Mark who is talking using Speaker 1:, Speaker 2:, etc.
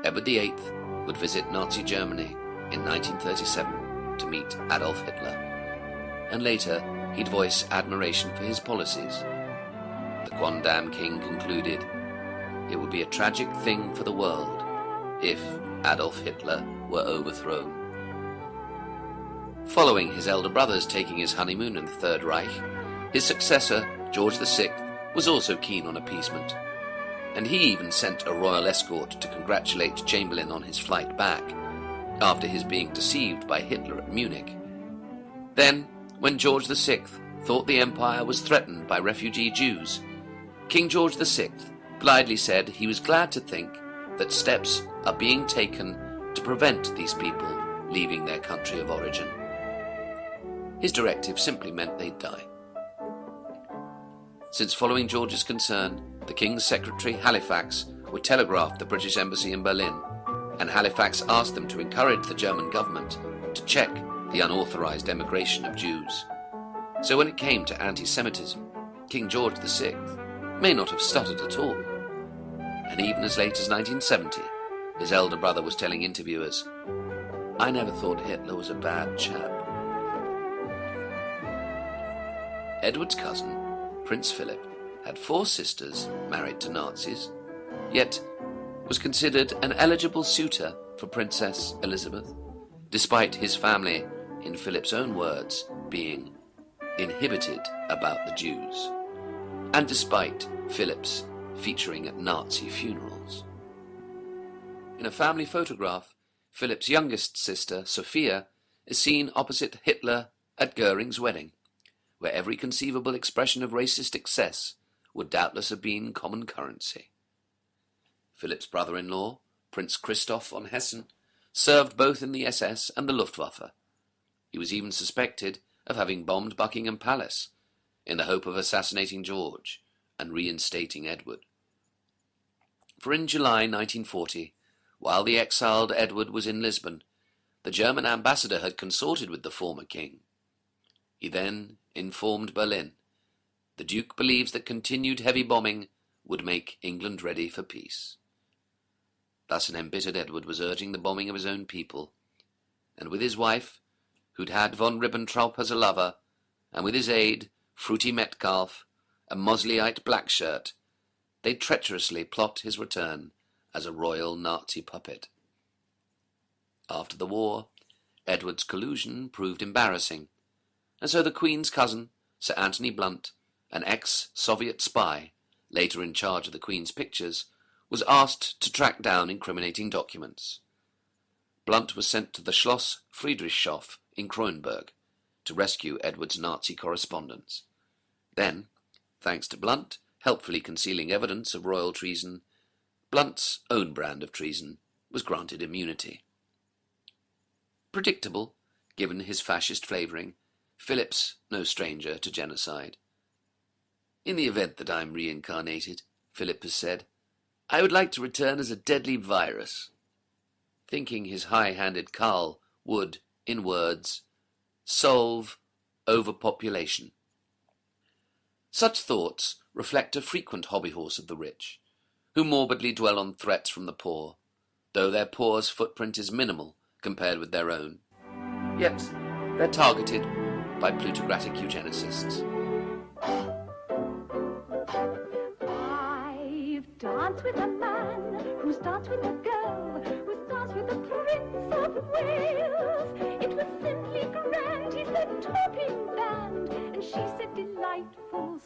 Speaker 1: Edward VIII would visit Nazi Germany in 1937 to meet Adolf Hitler, and later he'd voice admiration for his policies. The quondam king concluded, "It would be a tragic thing for the world if Adolf Hitler were overthrown." Following his elder brothers taking his honeymoon in the Third Reich, his successor, George VI, was also keen on appeasement, and he even sent a royal escort to congratulate Chamberlain on his flight back, after his being deceived by Hitler at Munich. Then, when George VI thought the empire was threatened by refugee Jews, King George VI blithely said he was glad to think that steps are being taken to prevent these people leaving their country of origin. His directive simply meant they'd die. Since following George's concern, the King's Secretary Halifax would telegraph the British Embassy in Berlin, and Halifax asked them to encourage the German government to check the unauthorized emigration of Jews. So when it came to anti-Semitism, King George VI may not have stuttered at all. And even as late as 1970, his elder brother was telling interviewers, "I never thought Hitler was a bad chap." Edward's cousin, Prince Philip, had 4 sisters married to Nazis, yet was considered an eligible suitor for Princess Elizabeth, despite his family, in Philip's own words, being inhibited about the Jews, and despite Philip's featuring at Nazi funerals. In a family photograph, Philip's youngest sister, Sophia, is seen opposite Hitler at Goering's wedding, where every conceivable expression of racist excess would doubtless have been common currency. Philip's brother-in-law, Prince Christoph von Hessen, served both in the SS and the Luftwaffe. He was even suspected of having bombed Buckingham Palace in the hope of assassinating George and reinstating Edward. For in July 1940, while the exiled Edward was in Lisbon, the German ambassador had consorted with the former king. He then informed Berlin, "The Duke believes that continued heavy bombing would make England ready for peace." Thus an embittered Edward was urging the bombing of his own people, and with his wife, who'd had von Ribbentrop as a lover, and with his aide, Fruity Metcalfe, a Mosleyite blackshirt, they treacherously plot his return as a royal Nazi puppet. After the war, Edward's collusion proved embarrassing, and so the Queen's cousin, Sir Anthony Blunt, an ex-Soviet spy, later in charge of the Queen's pictures, was asked to track down incriminating documents. Blunt was sent to the Schloss Friedrichshof in Kronberg to rescue Edward's Nazi correspondence. Then, thanks to Blunt helpfully concealing evidence of royal treason, Blunt's own brand of treason was granted immunity. Predictable, given his fascist flavouring, Philip's no stranger to genocide. "In the event that I'm reincarnated," Philip has said, "I would like to return as a deadly virus," thinking his high-handed Karl would, in words, solve overpopulation. Such thoughts reflect a frequent hobbyhorse of the rich, who morbidly dwell on threats from the poor, though their poor's footprint is minimal compared with their own. Yet they're targeted by plutocratic eugenicists.
Speaker 2: I've danced with a man who's danced with a girl who's danced with the Prince of Wales. It was simply grand, he said, topping band, and she said, delightful.